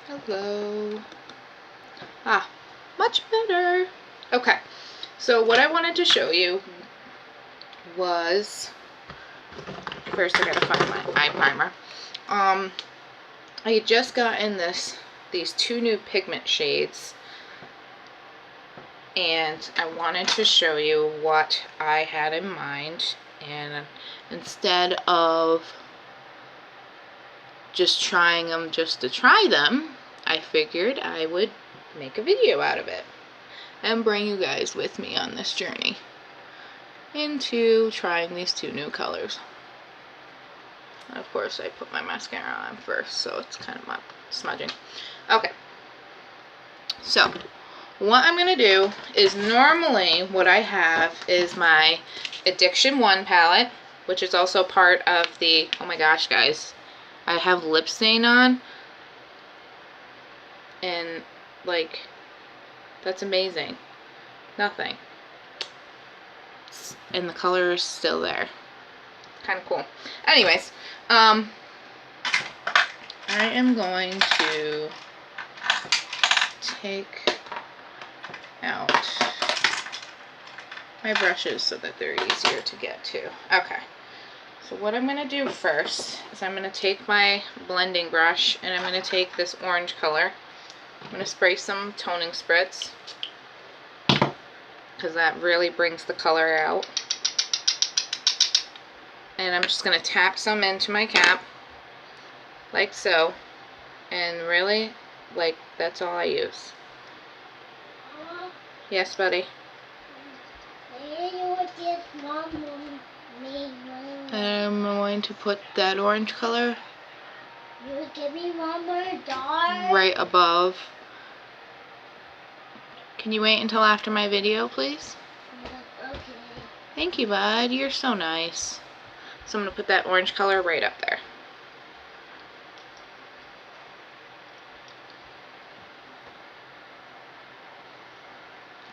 Hello. Ah, much better. Okay, so what I wanted to show you was, first I gotta find my eye primer. I had just gotten these two new pigment shades, and I wanted to show you what I had in mind, and instead of just trying them just to try them, I figured I would make a video out of it and bring you guys with me on this journey into trying these two new colors. And of course I put my mascara on first, so it's kind of smudging. Okay, so what I'm going to do is, normally what I have is my Addiction 1 palette, which is also part of the, oh my gosh guys, I have lip stain on, and like, that's amazing. Nothing. And the color is still there. Kind of cool. Anyways, I am going to take out my brushes so that they're easier to get to. Okay, so what I'm going to do first is I'm going to take my blending brush and I'm going to take this orange color. I'm going to spray some toning spritz because that really brings the color out. And I'm just going to tap some into my cap like so, and really, like, that's all I use. Yes, buddy? I'm going to put that orange color give me one more dot right above. Can you wait until after my video, please? Okay. Thank you, bud. You're so nice. So I'm going to put that orange color right up there.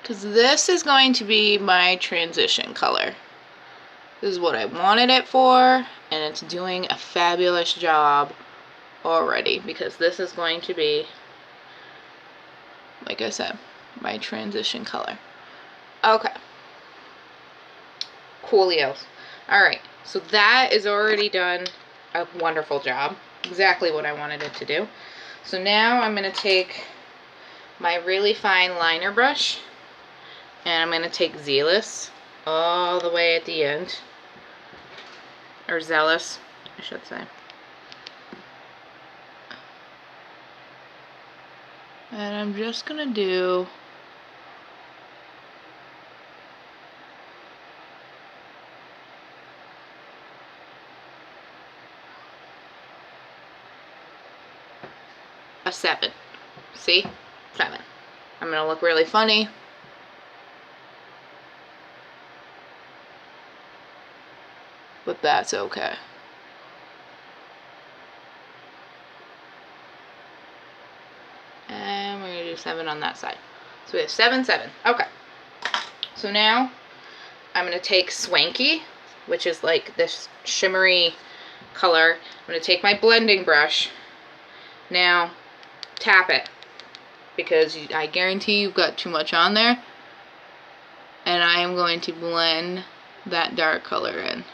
Because this is going to be my transition color. This is what I wanted it for, and it's doing a fabulous job already, because this is going to be, like I said, my transition color. Okay. Coolios. Alright, so that is already done a wonderful job. Exactly what I wanted it to do. So now I'm going to take my really fine liner brush, and I'm going to take Zealous all the way at the end. Or Zealous, I should say. And I'm just going to do a 7. See? 7. I'm going to look really funny. But that's okay. And we're going to do 7 on that side. So we have 7, 7. Okay. So now I'm going to take Swanky, which is like this shimmery color. I'm going to take my blending brush. Now, tap it, because I guarantee you've got too much on there. And I am going to blend that dark color in.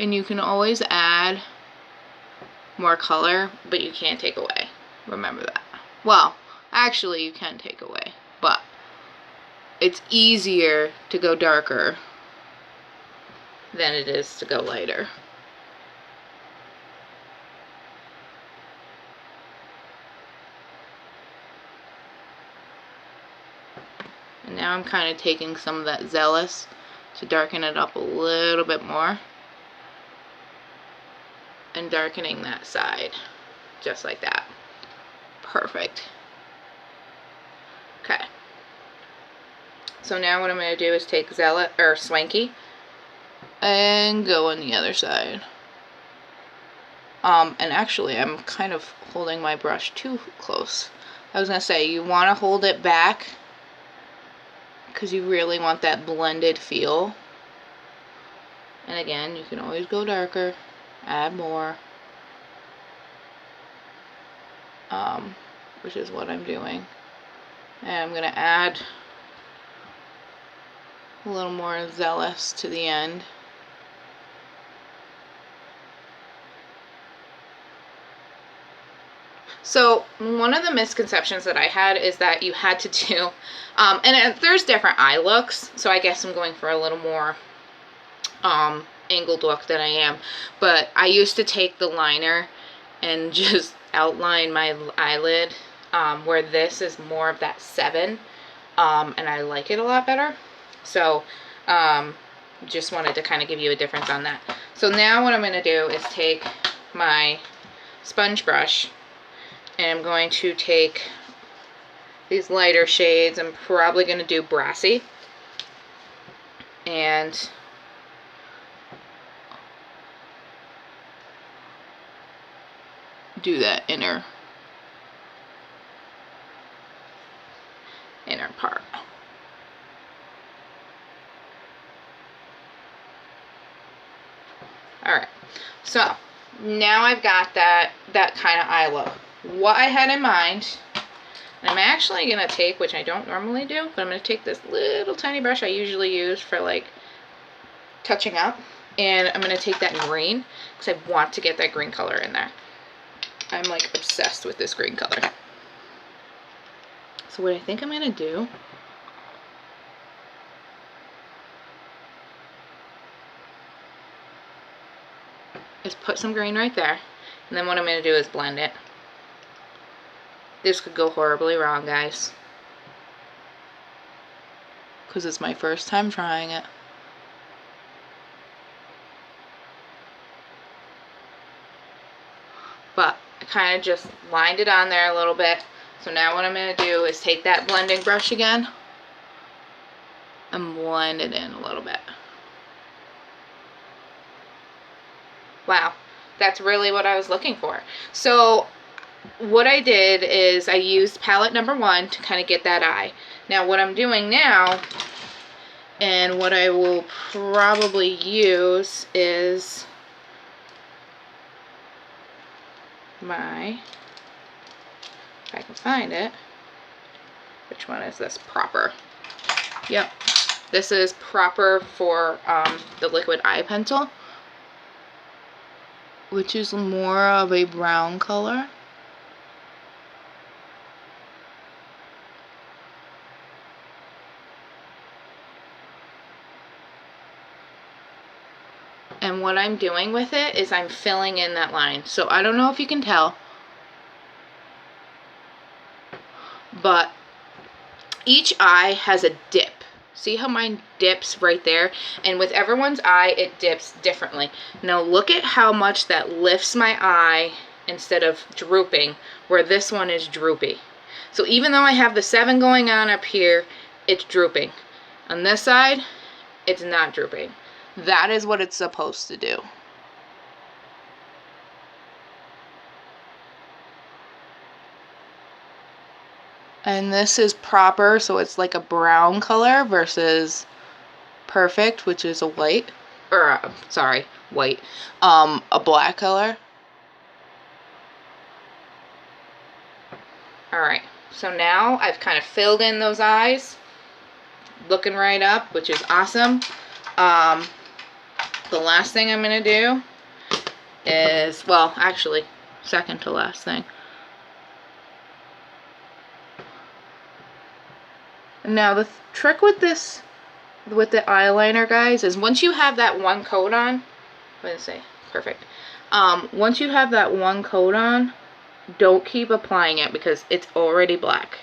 And you can always add more color, but you can't take away. Remember that. Well, actually you can take away, but it's easier to go darker than it is to go lighter. And now I'm kind of taking some of that Zealous to darken it up a little bit more. And darkening that side. Just like that. Perfect. Okay. So now what I'm going to do is take Swanky and go on the other side. And actually I'm kind of holding my brush too close. I was going to say, you want to hold it back because you really want that blended feel. And again, you can always go darker, add more, which is what I'm doing. And I'm going to add a little more Zealous to the end. So one of the misconceptions that I had is that you had to do, and there's different eye looks, so I guess I'm going for a little more angled look than I am, but I used to take the liner and just outline my eyelid, where this is more of that 7, and I like it a lot better. So just wanted to kind of give you a difference on that. So now what I'm going to do is take my sponge brush, and I'm going to take these lighter shades. I'm probably going to do Brassy, and do that inner part. Alright, so now I've got that kind of eye look. What I had in mind, and I'm actually going to take, which I don't normally do, but I'm going to take this little tiny brush I usually use for like touching up, and I'm going to take that green, because I want to get that green color in there. I'm like obsessed with this green color. So what I think I'm going to do is put some green right there, and then what I'm going to do is blend it. This could go horribly wrong, guys, because it's my first time trying it. But I kind of just lined it on there a little bit. So now what I'm going to do is take that blending brush again and blend it in a little bit. Wow, that's really what I was looking for. So what I did is I used palette number 1 to kind of get that eye. Now what I'm doing now, and what I will probably use, is my, if I can find it, which one is this? Proper. Yep, this is Proper for the liquid eye pencil, which is more of a brown color. And what I'm doing with it is I'm filling in that line. So I don't know if you can tell, but each eye has a dip. See how mine dips right there? And with everyone's eye, it dips differently. Now look at how much that lifts my eye instead of drooping, where this one is droopy. So even though I have the 7 going on up here, it's drooping. On this side, it's not drooping. That is what it's supposed to do. And this is Proper, so it's like a brown color, versus Perfect, which is a white, or sorry, white, a black color. Alright, so now I've kind of filled in those eyes, looking right up, which is awesome. The last thing I'm going to do is, well, actually, second to last thing. Now the trick with this, with the eyeliner, guys, is once you have that one coat on, what did I say? Perfect. Once you have that one coat on, don't keep applying it because it's already black.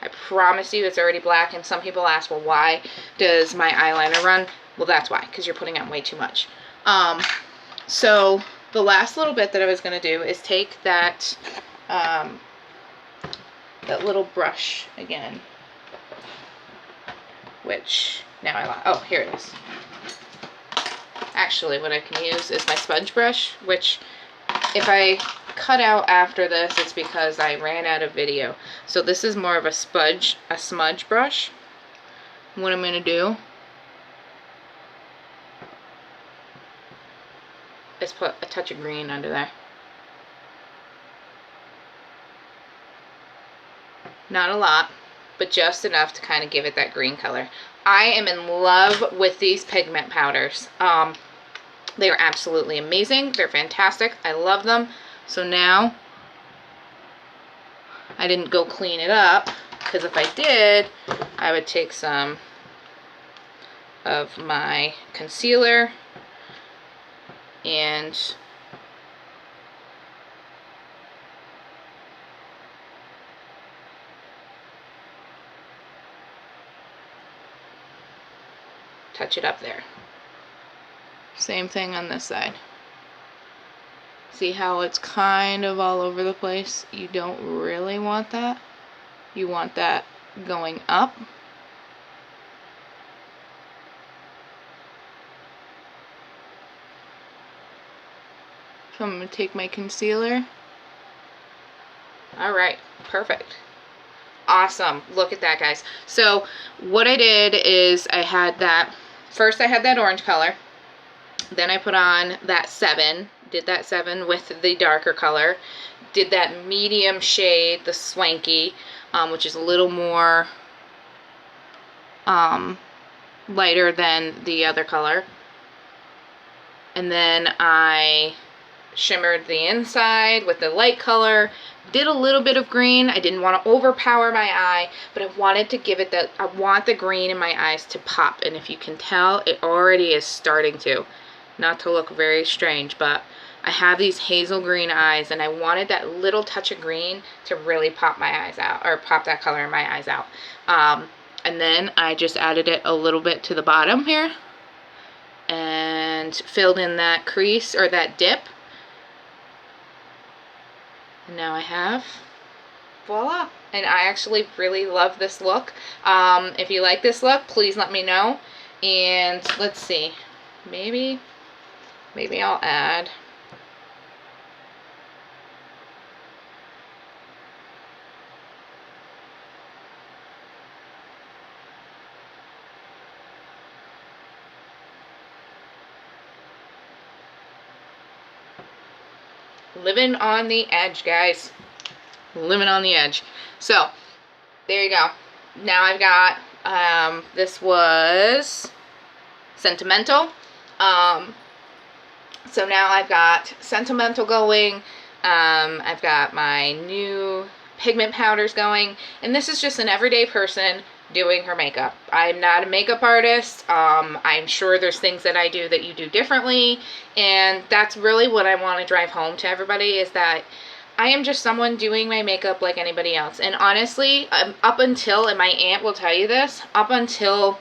I promise you it's already black, and some people ask, well, why does my eyeliner run? Well, that's why, because you're putting on way too much. So the last little bit that I was going to do is take that, that little brush again, which now I lost. Oh, here it is. Actually, what I can use is my sponge brush, which if I cut out after this, it's because I ran out of video. So this is more of a smudge brush. What I'm going to do is put a touch of green under there. Not a lot, but just enough to kind of give it that green color. I am in love with these pigment powders. They are absolutely amazing. They're fantastic. I love them. So now, I didn't go clean it up, because if I did, I would take some of my concealer and touch it up there. Same thing on this side. See how it's kind of all over the place? You don't really want that. You want that going up. So I'm going to take my concealer. Alright, perfect. Awesome. Look at that, guys. So what I did is I had that, first I had that orange color. Then I put on that 7, did that 7 with the darker color. Did that medium shade, the Swanky, which is a little more lighter than the other color. And then I shimmered the inside with the light color. Did a little bit of green. I didn't want to overpower my eye, but I wanted to give it that, I want the green in my eyes to pop. And if you can tell, it already is starting to. Not to look very strange, but I have these hazel green eyes, and I wanted that little touch of green to really pop my eyes out, or pop that color in my eyes out. And then I just added it a little bit to the bottom here, and filled in that crease, or that dip. And now I have, voila. And I actually really love this look. If you like this look, please let me know. And let's see, maybe I'll add living on the edge, guys. Living on the edge. So, there you go. Now I've got, this was Sentimental. So now I've got Sentimental going. I've got my new pigment powders going. And this is just an everyday person doing her makeup. I'm not a makeup artist. I'm sure there's things that I do that you do differently, and that's really what I want to drive home to everybody, is that I am just someone doing my makeup like anybody else. And honestly, up until, and my aunt will tell you this, up until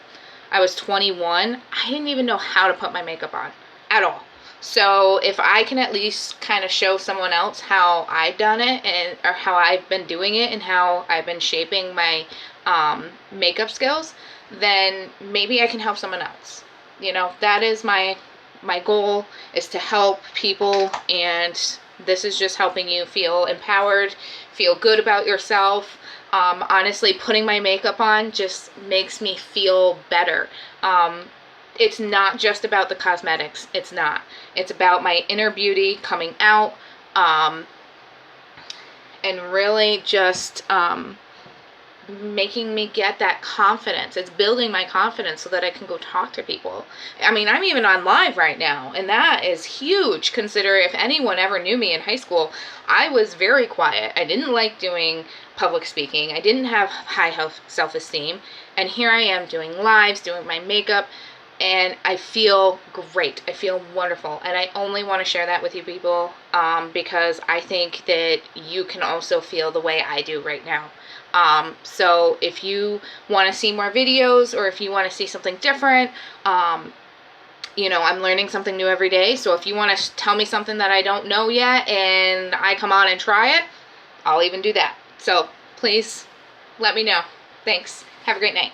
I was 21, I didn't even know how to put my makeup on at all. So if I can at least kind of show someone else how I've done it, and or how I've been doing it, and how I've been shaping my makeup skills, then maybe I can help someone else. You know, that is my goal, is to help people, and this is just helping you feel empowered, feel good about yourself. Honestly, putting my makeup on just makes me feel better. It's not just about the cosmetics. It's not. It's about my inner beauty coming out, and really just making me get that confidence. It's building my confidence so that I can go talk to people. I mean, I'm even on live right now, and that is huge. Consider, if anyone ever knew me in high school, I was very quiet. I didn't like doing public speaking. I didn't have high self-esteem, and here I am doing lives, doing my makeup, and I feel great. I feel wonderful, and I only want to share that with you people, because I think that you can also feel the way I do right now. So if you want to see more videos, or if you want to see something different, you know, I'm learning something new every day. So if you want to tell me something that I don't know yet, and I come on and try it, I'll even do that. So please let me know. Thanks. Have a great night.